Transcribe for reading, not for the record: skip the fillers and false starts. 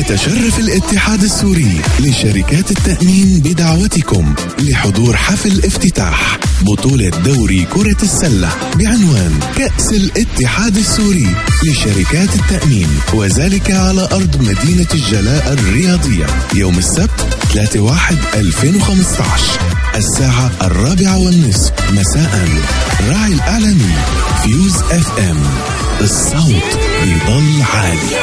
يتشرف الاتحاد السوري لشركات التأمين بدعوتكم لحضور حفل افتتاح بطولة دوري كرة السلة بعنوان كأس الاتحاد السوري لشركات التأمين، وذلك على أرض مدينة الجلاء الرياضية يوم السبت 3/1/2015 الساعة 4:30 مساء. راعي الإعلامي فيوز FM، الصوت بيضل عالي.